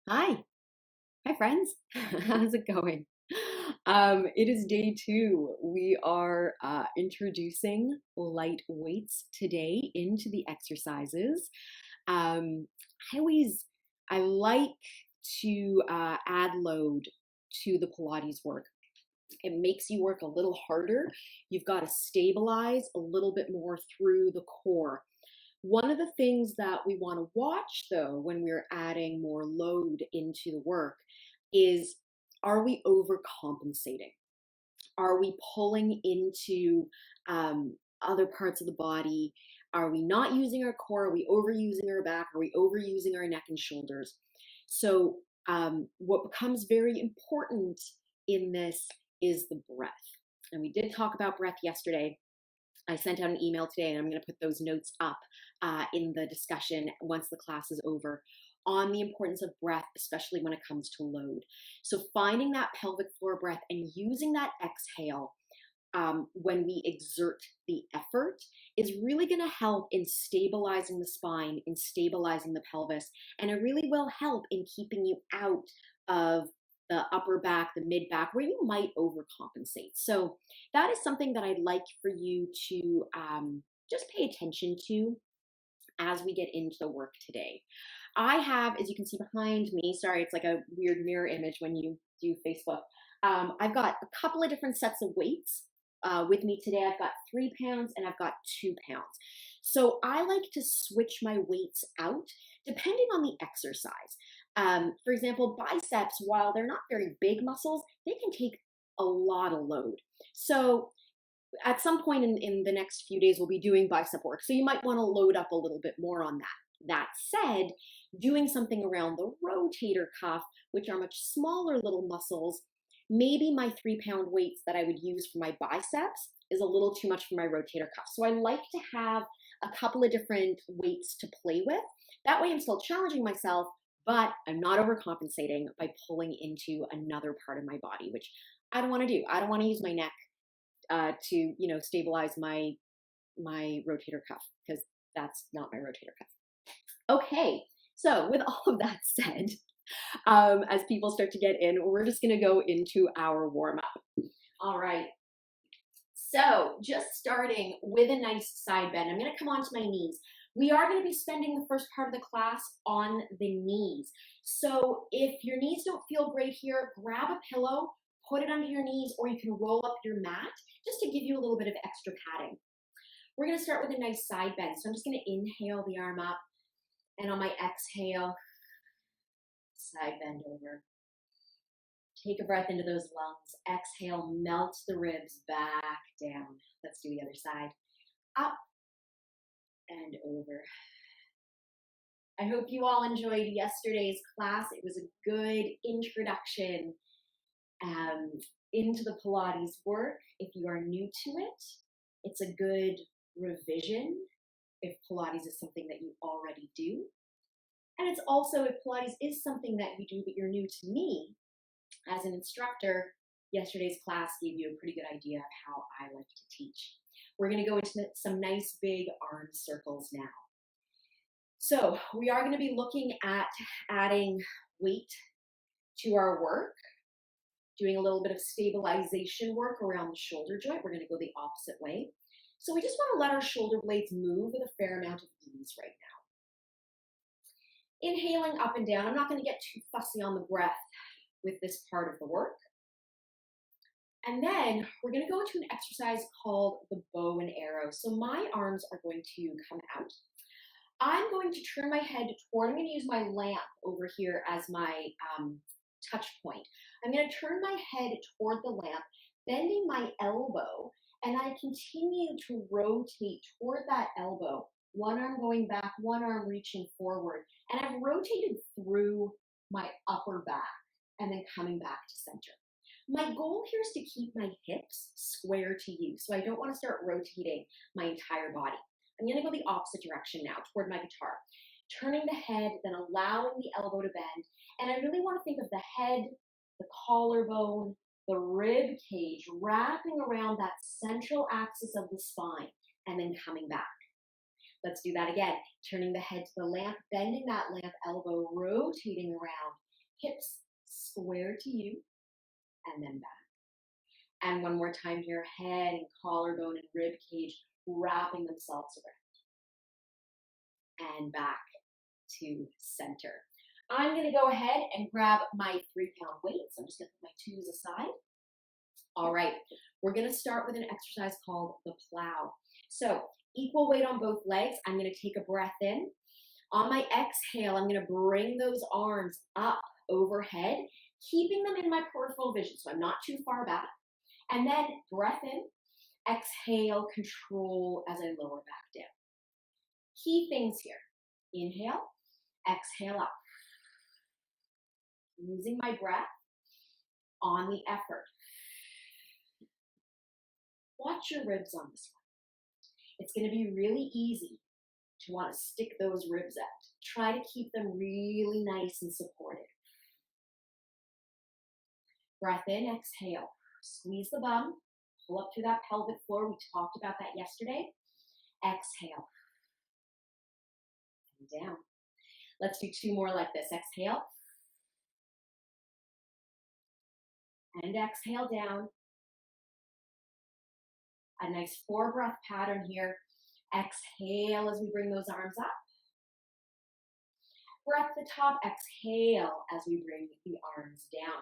Hi. Hi, friends. How's it going? It is day two. We are introducing light weights today into the exercises. Um, I always, I like to add load to the Pilates work. It makes you work a little harder. You've got to stabilize a little bit more through the core. One of the things that we want to watch, though, when we're adding more load into the work is, are we overcompensating? Are we pulling into other parts of the body? Are we not using our core? Are we overusing our back? Are we overusing our neck and shoulders? So, what becomes very important in this is the breath. And we did talk about breath yesterday. I sent out an email today, and I'm going to put those notes up in the discussion once the class is over on the importance of breath, especially when it comes to load. So, finding that pelvic floor breath and using that exhale when we exert the effort is really going to help in stabilizing the spine, in stabilizing the pelvis, and it really will help in keeping you out of the upper back, the mid back, where you might overcompensate. So that is something that I'd like for you to just pay attention to as we get into the work today. I have, as you can see behind me, sorry, it's like a weird mirror image when you do Facebook. I've got a couple of different sets of weights with me today. I've got 3 pounds and I've got 2 pounds. So I like to switch my weights out depending on the exercise. For example, biceps, while they're not very big muscles, they can take a lot of load. So at some point in the next few days, we'll be doing bicep work. So you might want to load up a little bit more on that. That said, doing something around the rotator cuff, which are much smaller little muscles, maybe my 3 pound weights that I would use for my biceps is a little too much for my rotator cuff. So I like to have a couple of different weights to play with. That way I'm still challenging myself, but I'm not overcompensating by pulling into another part of my body, which I don't want to do. I don't want to use my neck to stabilize my rotator cuff because that's not my rotator cuff. Okay, so with all of that said, as people start to get in, we're just going to go into our warm up. All right. So just starting with a nice side bend, I'm going to come onto my knees. We are going to be spending the first part of the class on the knees. So if your knees don't feel great here, grab a pillow, put it under your knees, or you can roll up your mat just to give you a little bit of extra padding. We're going to start with a nice side bend. So I'm just going to inhale the arm up, and on my exhale, side bend over. Take a breath into those lungs. Exhale, melt the ribs back down. Let's do the other side. Up and over. I hope you all enjoyed yesterday's class. It was a good introduction into the Pilates work. If you are new to it, it's a good revision if Pilates is something that you already do. And it's also, if Pilates is something that you do but you're new to me as an instructor, yesterday's class gave you a pretty good idea of how I like to teach. We're going to go into some nice big arm circles now. So we are going to be looking at adding weight to our work, doing a little bit of stabilization work around the shoulder joint. We're going to go the opposite way. So we just want to let our shoulder blades move with a fair amount of ease right now. Inhaling up and down. I'm not going to get too fussy on the breath with this part of the work. And then we're going to go into an exercise called the bow and arrow. So my arms are going to come out. I'm going to turn my head toward, I'm going to use my lamp over here as my touch point. I'm going to turn my head toward the lamp, bending my elbow, and I continue to rotate toward that elbow. One arm going back, one arm reaching forward. And I've rotated through my upper back and then coming back to center. My goal here is to keep my hips square to you, so I don't want to start rotating my entire body. I'm going to go the opposite direction now, toward my guitar. Turning the head, then allowing the elbow to bend. And I really want to think of the head, the collarbone, the rib cage wrapping around that central axis of the spine, and then coming back. Let's do that again. Turning the head to the lamp, bending that lamp elbow, rotating around, hips square to you, and then back. And one more time here, head and collarbone and rib cage wrapping themselves around. And back to center. I'm gonna go ahead and grab my 3-pound weights. I'm just gonna put my twos aside. All right, we're gonna start with an exercise called the plow. So equal weight on both legs. I'm gonna take a breath in. On my exhale, I'm gonna bring those arms up overhead, keeping them in my peripheral vision, so I'm not too far back. And then breath in, exhale, control as I lower back down. Key things here. Inhale, exhale up. Using my breath on the effort. Watch your ribs on this one. It's going to be really easy to want to stick those ribs out. Try to keep them really nice and supported. Breath in, exhale. Squeeze the bum. Pull up through that pelvic floor. We talked about that yesterday. Exhale. And down. Let's do 2 more like this. Exhale. And exhale down. A nice 4-breath pattern here. Exhale as we bring those arms up. Breath the top, exhale as we bring the arms down.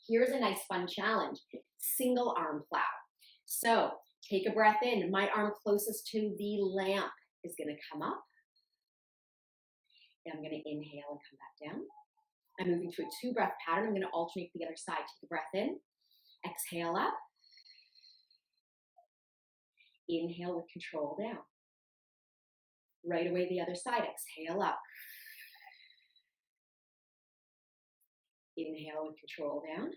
Here's a nice fun challenge, single arm plow. So take a breath in. My arm closest to the lamp is gonna come up. And I'm gonna inhale and come back down. I'm moving to a 2-breath pattern. I'm gonna alternate the other side. Take a breath in, exhale up. Inhale with control down. Right away the other side, exhale up. Inhale with control down.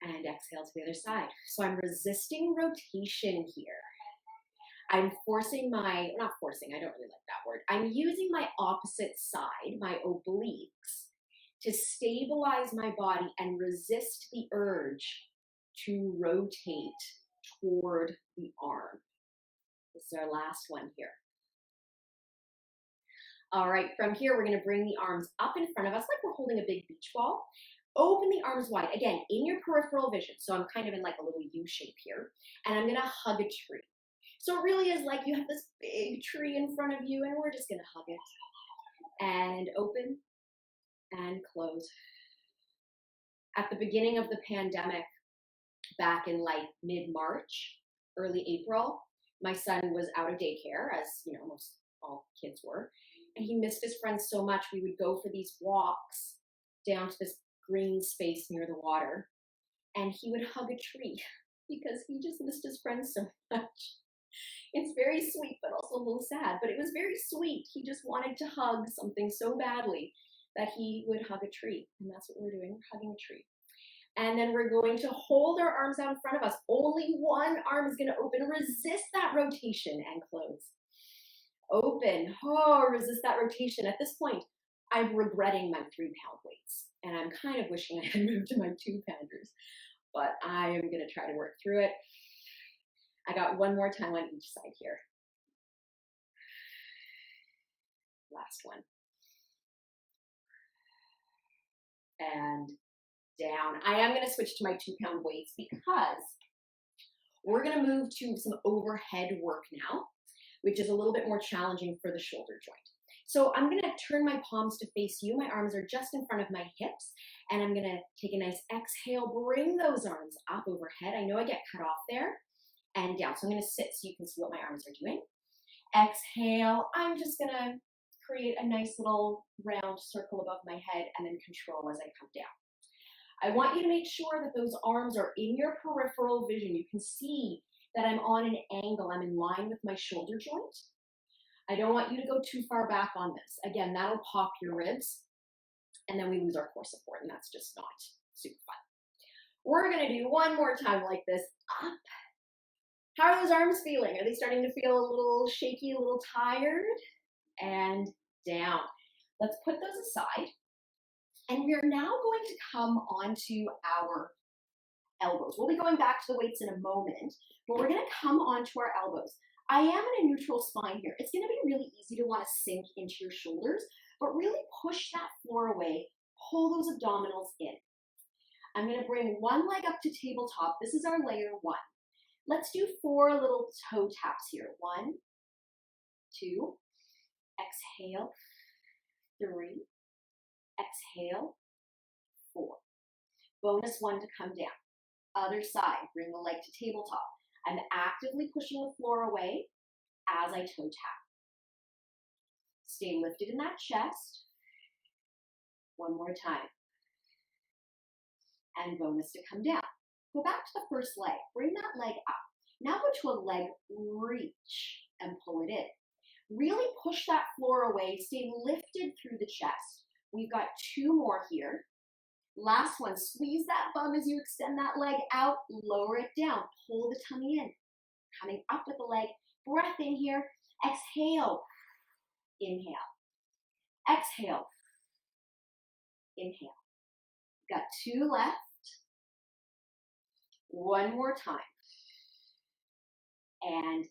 And exhale to the other side. So I'm resisting rotation here. I'm forcing not forcing, I don't really like that word. I'm using my opposite side, my obliques, to stabilize my body and resist the urge to rotate toward the arm. This is our last one here. All right, from here, we're gonna bring the arms up in front of us like we're holding a big beach ball. Open the arms wide, again, in your peripheral vision. So I'm kind of in like a little U shape here, and I'm gonna hug a tree. So it really is like you have this big tree in front of you, and we're just gonna hug it. And open and close. At the beginning of the pandemic, back in like mid-March, early April, my son was out of daycare, as you know, most all kids were, and he missed his friends so much. We would go for these walks down to this green space near the water, and he would hug a tree because he just missed his friends so much. It's very sweet, but also a little sad, but it was very sweet. He just wanted to hug something so badly that he would hug a tree, and that's what we're doing. We're hugging a tree. And then we're going to hold our arms out in front of us. Only one arm is gonna open. Resist that rotation and close. Open, resist that rotation. At this point, I'm regretting my 3-pound weights, and I'm kind of wishing I had moved to my 2-pounders, but I am gonna try to work through it. I got one more time on each side here. Last one. And down. I am going to switch to my 2-pound weights because we're going to move to some overhead work now, which is a little bit more challenging for the shoulder joint. So I'm going to turn my palms to face you. My arms are just in front of my hips, and I'm going to take a nice exhale, bring those arms up overhead. I know I get cut off there, and down. So I'm going to sit so you can see what my arms are doing. Exhale. I'm just going to create a nice little round circle above my head and then control as I come down. I want you to make sure that those arms are in your peripheral vision. You can see that I'm on an angle. I'm in line with my shoulder joint. I don't want you to go too far back on this. Again, that'll pop your ribs, and then we lose our core support, and that's just not super fun. We're gonna do one more time like this, up. How are those arms feeling? Are they starting to feel a little shaky, a little tired? And down. Let's put those aside. And we are now going to come onto our elbows. We'll be going back to the weights in a moment, but we're gonna come onto our elbows. I am in a neutral spine here. It's gonna be really easy to wanna sink into your shoulders, but really push that floor away, pull those abdominals in. I'm gonna bring one leg up to tabletop. This is our layer one. Let's do 4 little toe taps here. 1, 2, exhale, 3, exhale, 4. Bonus 1 to come down. Other side, bring the leg to tabletop. I'm actively pushing the floor away as I toe tap. Stay lifted in that chest. One more time. And bonus to come down. Go back to the first leg. Bring that leg up. Now go to a leg reach and pull it in. Really push that floor away. Stay lifted through the chest. We've got 2 more here. Last one, squeeze that bum as you extend that leg out. Lower it down. Pull the tummy in. Coming up with the leg. Breath in here. Exhale. Inhale. Exhale. Inhale. Got 2 left. One more time. And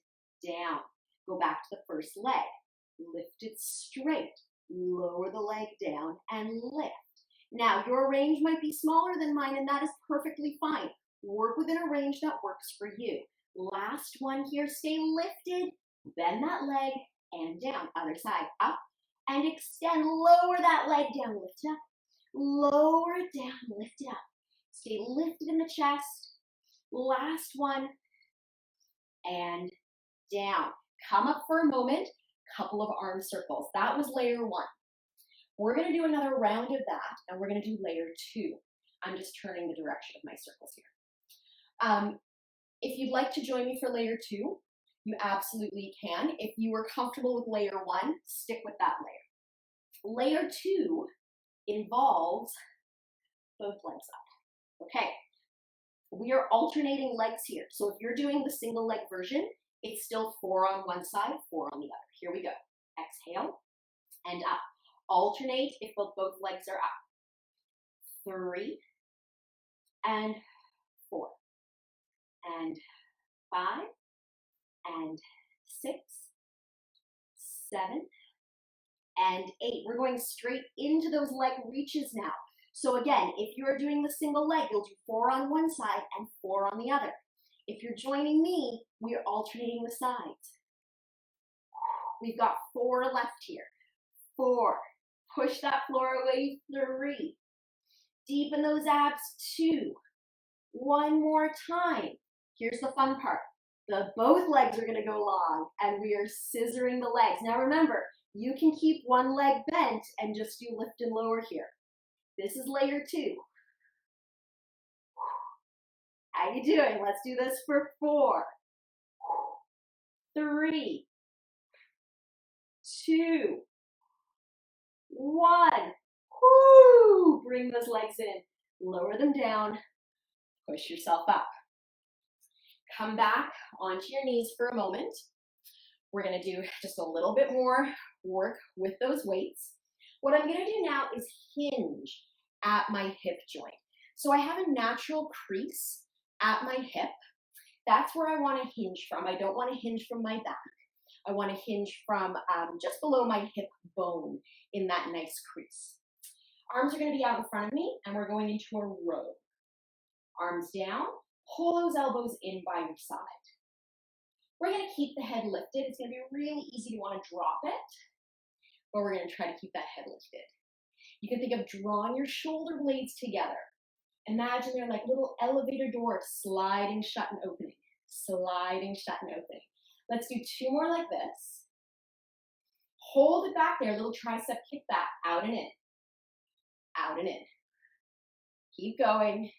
down. Go back to the first leg. Lift it straight. Lower the leg down and lift. Now, your range might be smaller than mine, and that is perfectly fine. Work within a range that works for you. Last one here. Stay lifted. Bend that leg and down. Other side. Up and extend. Lower that leg down. Lift it up. Lower it down. Lift it up. Stay lifted in the chest. Last one, and down. Come up for a moment, couple of arm circles. That was layer 1. We're gonna do another round of that, and we're gonna do layer 2. I'm just turning the direction of my circles here. If you'd like to join me for layer 2, you absolutely can. If you are comfortable with layer 1, stick with that layer. Layer 2 involves both legs up, okay? We are alternating legs here. So if you're doing the single leg version, it's still 4 on one side, 4 on the other. Here we go. Exhale and up. Alternate if both legs are up. 3 and 4 and 5 and 6, 7 and 8. We're going straight into those leg reaches now. So again, if you're doing the single leg, you'll do 4 on one side and 4 on the other. If you're joining me, we are alternating the sides. We've got 4 left here. 4. Push that floor away. 3. Deepen those abs. 2. One more time. Here's the fun part. Both legs are going to go long, and we are scissoring the legs. Now remember, you can keep one leg bent and just do lift and lower here. This is layer 2. How you doing? Let's do this for 4, 3, 2, 1. Woo! Bring those legs in. Lower them down. Push yourself up. Come back onto your knees for a moment. We're going to do just a little bit more work with those weights. What I'm going to do now is hinge at my hip joint. So I have a natural crease at my hip. That's where I want to hinge from. I don't want to hinge from my back. I want to hinge from just below my hip bone in that nice crease. Arms are going to be out in front of me, and we're going into a row. Arms down, pull those elbows in by your side. We're going to keep the head lifted. It's going to be really easy to want to drop it, but we're going to try to keep that head lifted. You can think of drawing your shoulder blades together. Imagine they're like little elevator doors sliding shut and opening, sliding shut and opening. Let's do 2 more like this. Hold it back there, little tricep kick back, out and in, out and in. Keep going.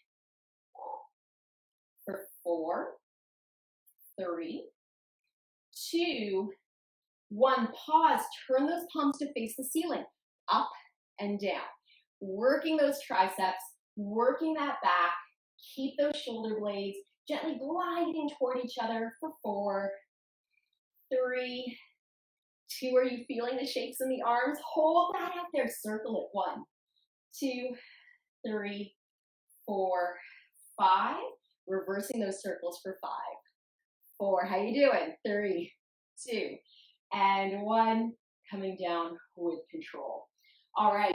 For 4, 3, 2, 1. Pause, turn those palms to face the ceiling, up and down. Working those triceps, working that back, keep those shoulder blades gently gliding toward each other for 4, 3, 2. Are you feeling the shakes in the arms? Hold that up there, circle it. 1, 2, 3, 4, 5. Reversing those circles for 5, 4. How you doing? 3, 2, and 1. Coming down with control. All right,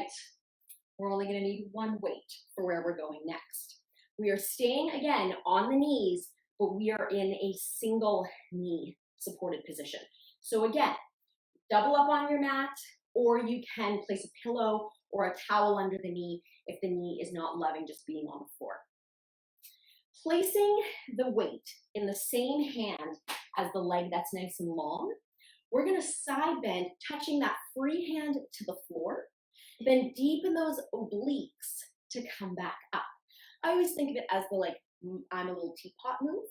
we're only gonna need one weight for where we're going next. We are staying again on the knees, but we are in a single knee supported position. So again, double up on your mat, or you can place a pillow or a towel under the knee if the knee is not loving just being on the floor. Placing the weight in the same hand as the leg that's nice and long, we're gonna side bend, touching that free hand to the floor, then deepen those obliques to come back up. I always think of it as the like, I'm a little teapot move,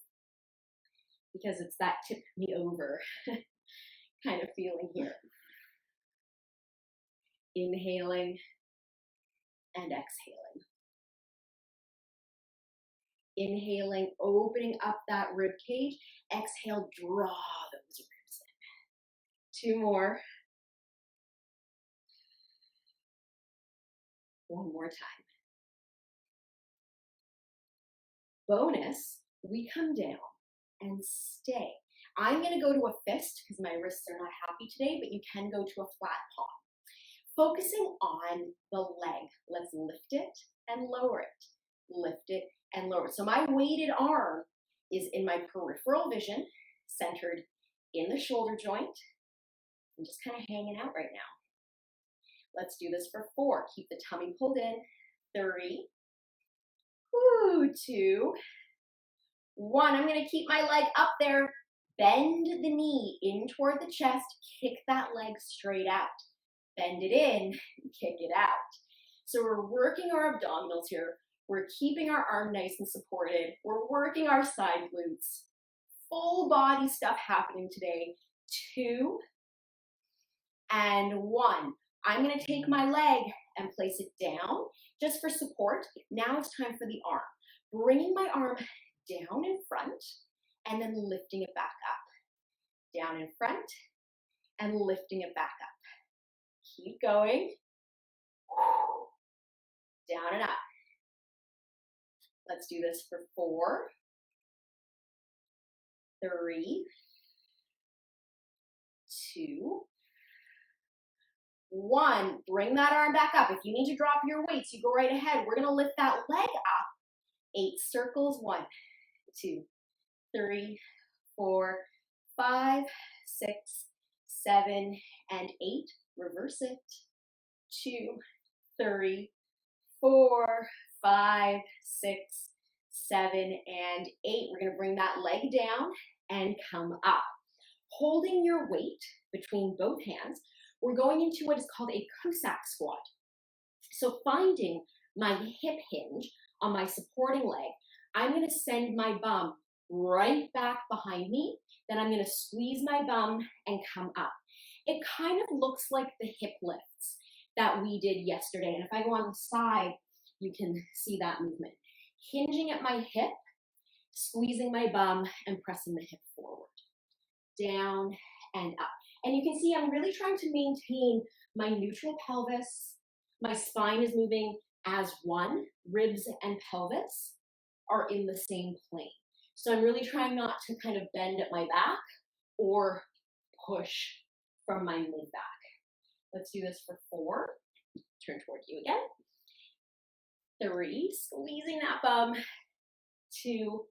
because it's that tip me over kind of feeling here. Inhaling and exhaling. Inhaling, opening up that rib cage. Exhale, draw those ribs in. 2 more. 1 more time. Bonus, we come down and stay. I'm gonna go to a fist because my wrists are not happy today, but you can go to a flat palm. Focusing on the leg, let's lift it and lower it. Lift it and lower it. So my weighted arm is in my peripheral vision, centered in the shoulder joint. I'm just kind of hanging out right now. Let's do this for 4. Keep the tummy pulled in. 3, 2, 1. I'm gonna keep my leg up there. Bend the knee in toward the chest. Kick that leg straight out. Bend it in, kick it out. So we're working our abdominals here. We're keeping our arm nice and supported. We're working our side glutes. Full body stuff happening today. 2 and 1. I'm gonna take my leg and place it down just for support. Now it's time for the arm. Bringing my arm down in front and then lifting it back up. Down in front and lifting it back up. Keep going. Down and up. Let's do this for 4, 3, 2, 1. Bring that arm back up. If you need to drop your weights, you go right ahead. We're gonna lift that leg up. 8 circles. 1, 2, 3, 4, 5, 6, 7, and 8. Reverse it. 2, 3, 4, 5, 6, 7, and 8. We're gonna bring that leg down and come up. Holding your weight between both hands, we're going into what is called a Cossack squat. So finding my hip hinge on my supporting leg, I'm gonna send my bum right back behind me. Then I'm gonna squeeze my bum and come up. It kind of looks like the hip lifts that we did yesterday. And if I go on the side, you can see that movement. Hinging at my hip, squeezing my bum, and pressing the hip forward. Down and up. And you can see I'm really trying to maintain my neutral pelvis. My spine is moving as one. Ribs and pelvis are in the same plane. So I'm really trying not to kind of bend at my back or push from my mid back. Let's do this for 4. Turn toward you again. 3, squeezing that bum. 2,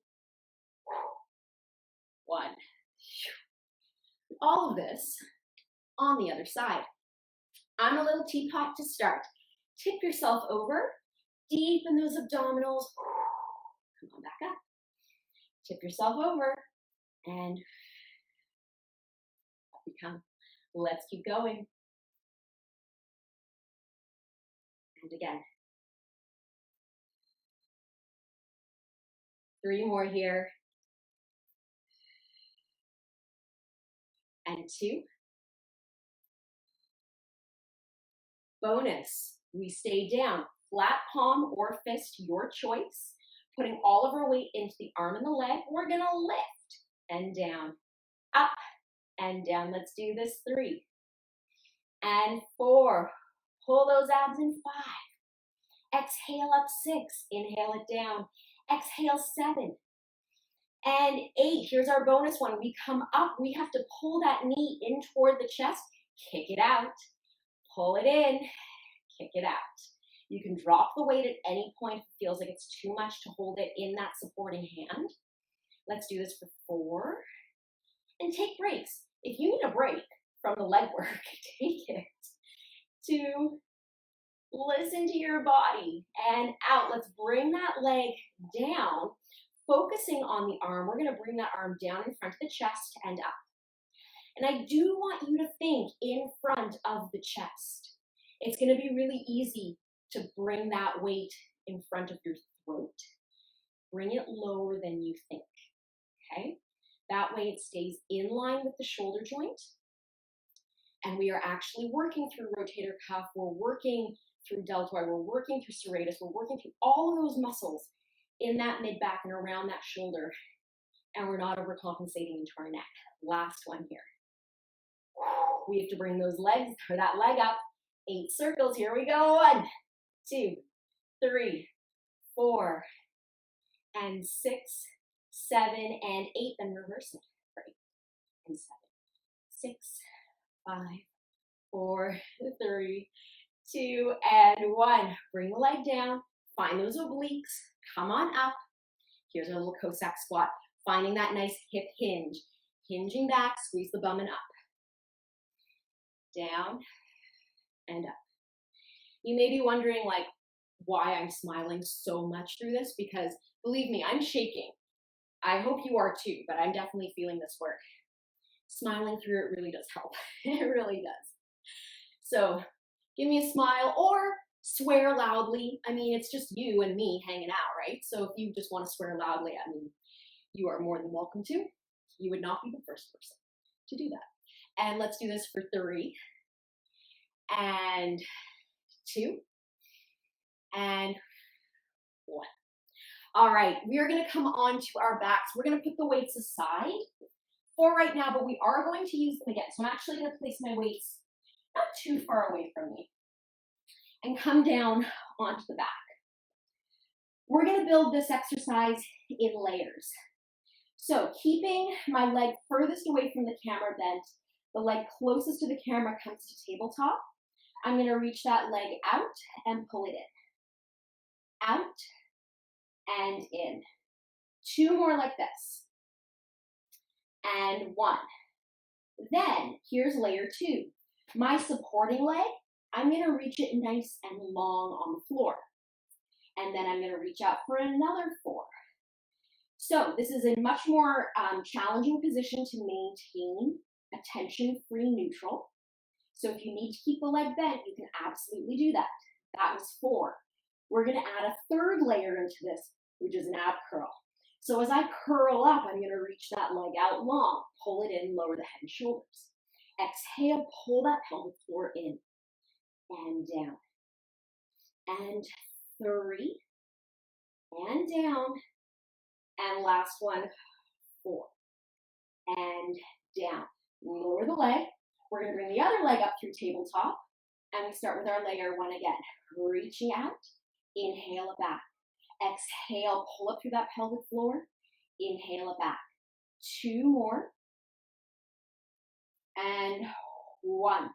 1. All of this on the other side. I'm a little teapot to start. Tip yourself over, deepen those abdominals. Come on back up. Tip yourself over and up you come. Let's keep going. And again. 3 more here. And 2. Bonus, we stay down, flat palm or fist, your choice. Putting all of our weight into the arm and the leg. We're gonna lift and down, up and down. Let's do this. 3 and 4. Pull those abs in. 5. Exhale up. 6. Inhale it down. Exhale. 7 and 8. Here's our bonus one. We come up. We have to pull that knee in toward the chest. Kick it out. Pull it in. kick it out. You can drop the weight at any point if it feels like it's too much to hold it in that supporting hand. Let's do this for 4. And take breaks. If you need a break from the leg work, take it. 2, listen to your body, and out. Let's bring that leg down, focusing on the arm. We're gonna bring that arm down in front of the chest and up. And I do want you to think in front of the chest. It's gonna be really easy to bring that weight in front of your throat. Bring it lower than you think, okay? That way it stays in line with the shoulder joint. And we are actually working through rotator cuff, we're working through deltoid, we're working through serratus, we're working through all of those muscles in that mid-back and around that shoulder. And we're not overcompensating into our neck. Last one here. We have to bring those legs, or that leg up, 8 circles. Here we go. 1, 2, 3, 4, and 6, 7, and 8. Then reverse it. 3, and 7, 6, 5, 4, 3, 2, and 1. Bring the leg down. Find those obliques. Come on up. Here's our little Cossack squat. Finding that nice hip hinge. Hinging back, squeeze the bum and up. Down and up. You may be wondering why I'm smiling so much through this, because believe me, I'm shaking. I hope you are too, but I'm definitely feeling this work. Smiling through it really does help. It really does. So give me a smile or swear loudly. I mean, it's just you and me hanging out, right? So if you just want to swear loudly, I mean, you are more than welcome to. You would not be the first person to do that. And let's do this for 3, and 2, and 1. All right, we are gonna come onto our backs. We're gonna put the weights aside for right now, but we are going to use them again. So I'm actually gonna place my weights not too far away from me and come down onto the back. We're gonna build this exercise in layers. So keeping my leg furthest away from the camera bent, the leg closest to the camera comes to tabletop. I'm gonna reach that leg out and pull it in. Out and in. 2 more like this. And 1. Then here's layer 2. My supporting leg, I'm gonna reach it nice and long on the floor. And then I'm gonna reach out for another 4. So this is a much more challenging position to maintain a tension-free neutral. So if you need to keep the leg bent, you can absolutely do that. That was 4. We're gonna add a 3rd layer into this, which is an ab curl. So as I curl up, I'm gonna reach that leg out long, pull it in, lower the head and shoulders. Exhale, pull that pelvic floor in and down. And 3, and down. And last one, 4, and down. Lower the leg. We're gonna bring the other leg up through tabletop, and we start with our layer 1 again. Reaching out, inhale it back. Exhale, pull up through that pelvic floor. Inhale it back. 2 more. And 1.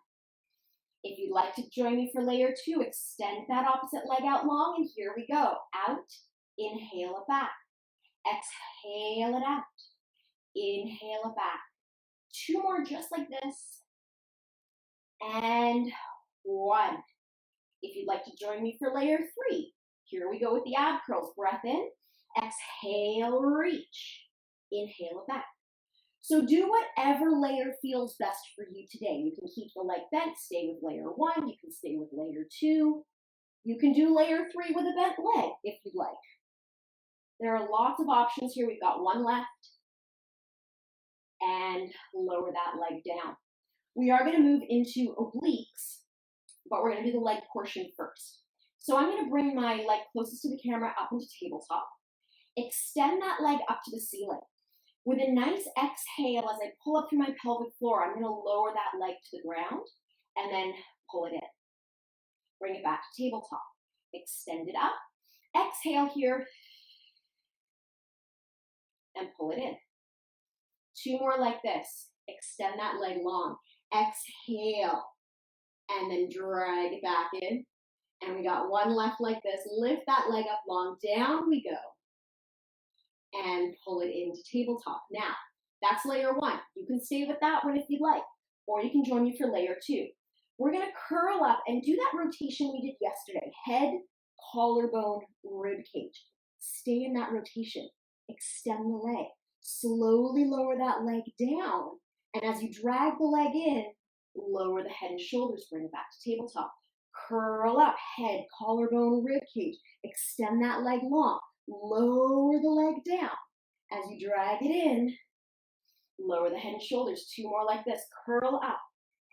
If you'd like to join me for layer 2, extend that opposite leg out long, and here we go. Out, inhale it back. Exhale it out. Inhale it back. 2 more just like this. And 1. If you'd like to join me for layer 3, here we go with the ab curls. Breath in, exhale, reach. Inhale it back. So do whatever layer feels best for you today. You can keep the leg bent, stay with layer 1. You can stay with layer 2. You can do layer 3 with a bent leg if you'd like. There are lots of options here. We've got 1 left. And lower that leg down. We are going to move into obliques, but we're going to do the leg portion first. So I'm going to bring my leg closest to the camera up into tabletop. Extend that leg up to the ceiling. With a nice exhale, as I pull up through my pelvic floor, I'm going to lower that leg to the ground and then pull it in. Bring it back to tabletop. Extend it up. Exhale here and pull it in. 2 more like this. Extend that leg long. Exhale and then drag it back in. And we got one left like this. Lift that leg up long, down we go. And pull it into tabletop. Now, that's layer one. You can stay with that one if you'd like, or you can join me for layer two. We're gonna curl up and do that rotation we did yesterday. Head, collarbone, rib cage. Stay in that rotation. Extend the leg. Slowly lower that leg down. And as you drag the leg in, lower the head and shoulders, bring it back to tabletop. Curl up, head, collarbone, rib cage. Extend that leg long. Lower the leg down. As you drag it in, lower the head and shoulders. Two more like this. Curl up,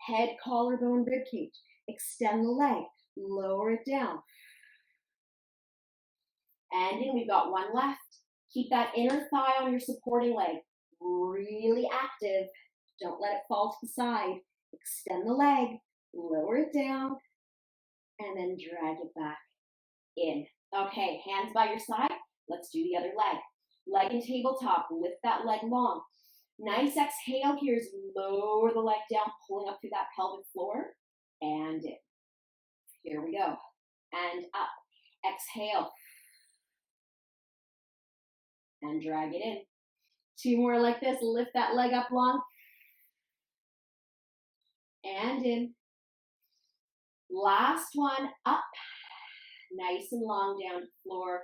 head, collarbone, rib cage. Extend the leg. Lower it down. And in, we've got one left. Keep that inner thigh on your supporting leg really active. Don't let it fall to the side. Extend the leg, lower it down, and then drag it back in. Okay, hands by your side. Let's do the other leg. Leg in tabletop, lift that leg long. Nice exhale here as you lower the leg down, pulling up through that pelvic floor, and in. Here we go. And up. Exhale. And drag it in. Two more like this. Lift that leg up long. And in. Last one, up. Nice and long down to the floor.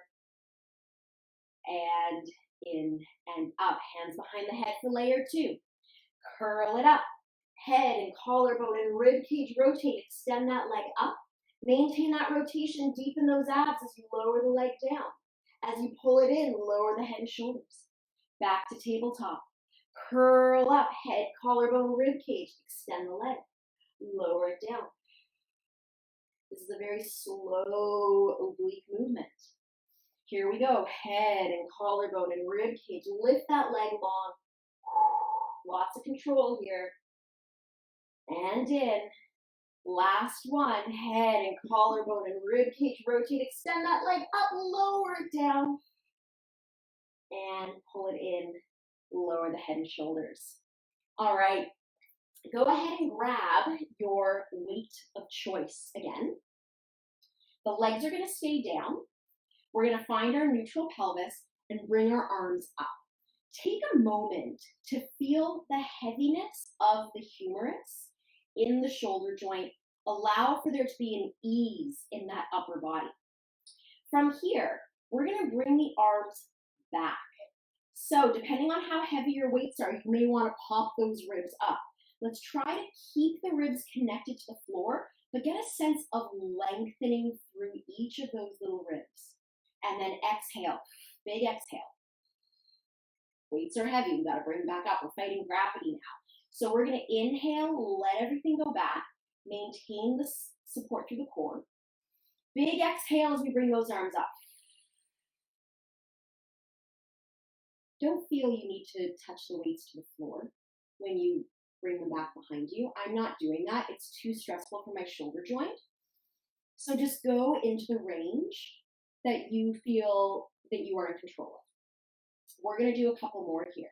And in and up. Hands behind the head for layer two. Curl it up. Head and collarbone and rib cage rotate. Extend that leg up. Maintain that rotation. Deepen those abs as you lower the leg down. As you pull it in, lower the head and shoulders. Back to tabletop. Curl up, head, collarbone, rib cage. Extend the leg. Lower it down. This is a very slow oblique movement. Here we go. Head and collarbone and rib cage. Lift that leg long. Lots of control here. And in. Last one. Head and collarbone and rib cage. Rotate. Extend that leg up. Lower it down. And pull it in. Lower the head and shoulders. All right. Go ahead and grab your weight of choice again. The legs are going to stay down. We're going to find our neutral pelvis and bring our arms up. Take a moment to feel the heaviness of the humerus in the shoulder joint. Allow for there to be an ease in that upper body. From here, we're going to bring the arms back. So depending on how heavy your weights are, you may want to pop those ribs up. Let's try to keep the ribs connected to the floor, but get a sense of lengthening through each of those little ribs. And then exhale, big exhale. Weights are heavy, we gotta bring them back up. We're fighting gravity now. So we're gonna inhale, let everything go back, maintain the support through the core. Big exhale as we bring those arms up. Don't feel you need to touch the weights to the floor when you bring them back behind you. I'm not doing that. It's too stressful for my shoulder joint. So just go into the range that you feel that you are in control of. We're going to do a couple more here.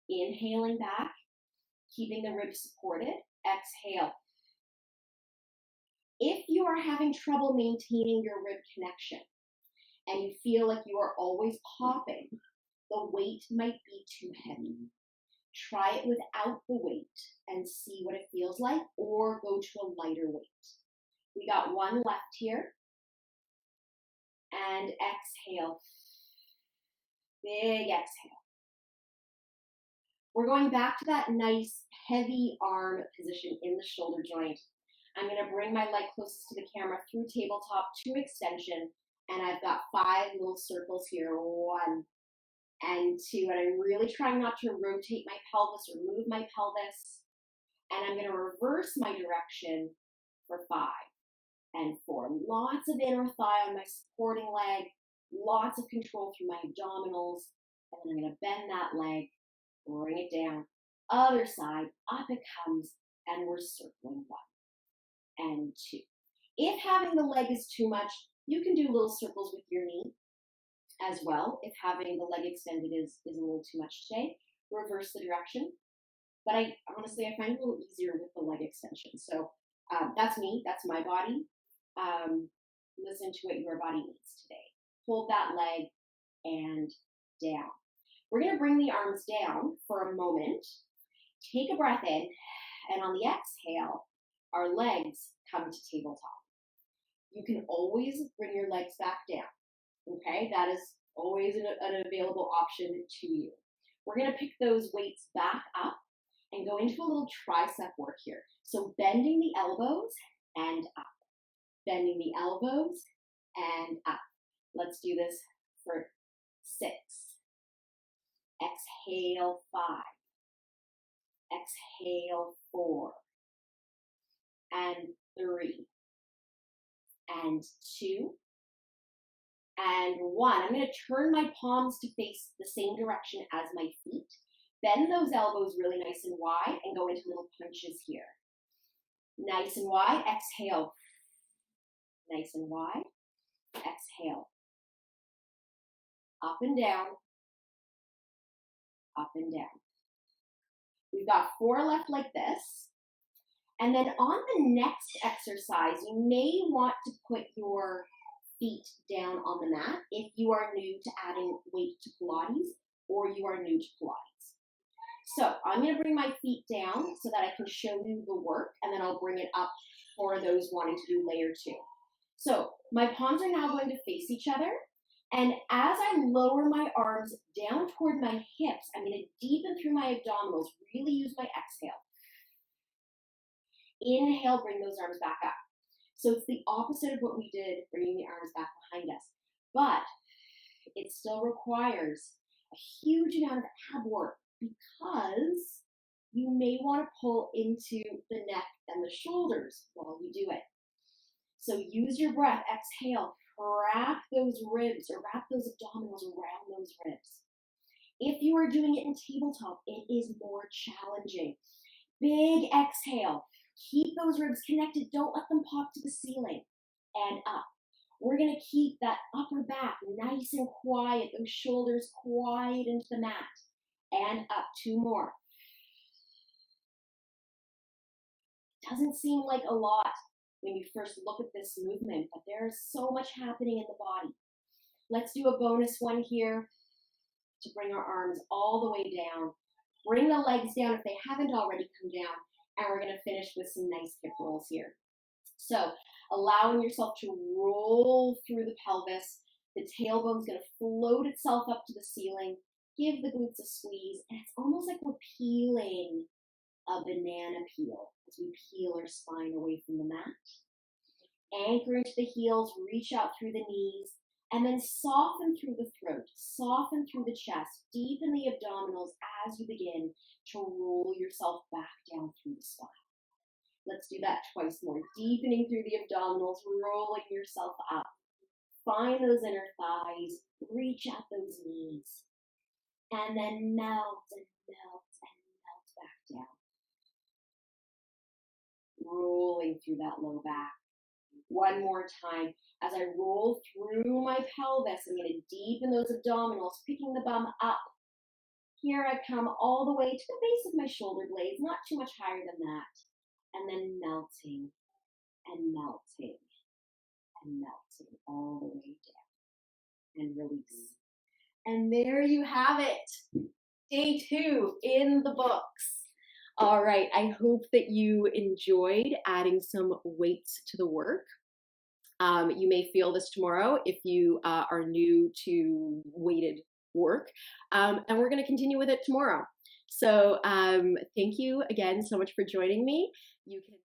Inhaling back, keeping the ribs supported. Exhale. If you are having trouble maintaining your rib connection and you feel like you are always popping, the weight might be too heavy. Try it without the weight and see what it feels like, or go to a lighter weight. We got one left here. And exhale. Big exhale. We're going back to that nice heavy arm position in the shoulder joint. I'm going to bring my leg closest to the camera through tabletop to extension, and I've got 5 little circles here. 1 and 2, and I'm really trying not to rotate my pelvis or move my pelvis. And I'm going to reverse my direction for 5 and 4. Lots of inner thigh on my supporting leg, lots of control through my abdominals, and then I'm going to bend that leg, bring it down. Other side, up it comes, and we're circling 1 and 2. If having the leg is too much, you can do little circles with your knee as well. If having the leg extended is a little too much today, reverse the direction. But I honestly find it a little easier with the leg extension. So that's me, that's my body. listen to what your body needs today. Hold that leg and down. We're going to bring the arms down for a moment. Take a breath in, and on the exhale, our legs come to tabletop. You can always bring your legs back down, okay? That is always an available option to you. We're going to pick those weights back up and go into a little tricep work here. So bending the elbows and up. Bending the elbows and up. Let's do this for 6. Exhale, 5. Exhale, 4. And 3. And 2. And 1. I'm going to turn my palms to face the same direction as my feet. Bend those elbows really nice and wide and go into little punches here. Nice and wide. Exhale. Nice and wide. Exhale. Up and down. Up and down. We've got 4 left like this. And then on the next exercise, you may want to put your feet down on the mat if you are new to adding weight to Pilates or you are new to Pilates. So I'm going to bring my feet down so that I can show you the work, and then I'll bring it up for those wanting to do layer 2. So my palms are now going to face each other. And as I lower my arms down toward my hips, I'm going to deepen through my abdominals, really use my exhale. Inhale, bring those arms back up. So it's the opposite of what we did, bringing the arms back behind us. But it still requires a huge amount of ab work because you may want to pull into the neck and the shoulders while you do it. So use your breath, exhale, wrap those ribs or wrap those abdominals around those ribs. If you are doing it in tabletop, it is more challenging. Big exhale. Keep those ribs connected. Don't let them pop to the ceiling. And up. We're going to keep that upper back nice and quiet, those shoulders quiet into the mat. And up. 2 more. Doesn't seem like a lot when you first look at this movement, but there is so much happening in the body. Let's do a bonus one here to bring our arms all the way down. Bring the legs down if they haven't already come down, and we're going to finish with some nice hip rolls here. So allowing yourself to roll through the pelvis. The tailbone's going to float itself up to the ceiling. Give the glutes a squeeze, and it's almost like we're peeling a banana peel as we peel our spine away from the mat. Anchor into the heels, reach out through the knees, and then soften through the throat, soften through the chest, deepen the abdominals as you begin to roll yourself back down through the spine. Let's do that twice more, deepening through the abdominals, rolling yourself up. Find those inner thighs, reach out those knees, and then melt and melt and melt back down. Rolling through that low back. One more time. As I roll through my pelvis, I'm going to deepen those abdominals, picking the bum up. Here I come all the way to the base of my shoulder blades, not too much higher than that. And then melting and melting and melting all the way down. And release. And there you have it. Day 2 in the books. All right, I hope that you enjoyed adding some weights to the work. You may feel this tomorrow if you are new to weighted work, and we're going to continue with it tomorrow. So thank you again so much for joining me. You can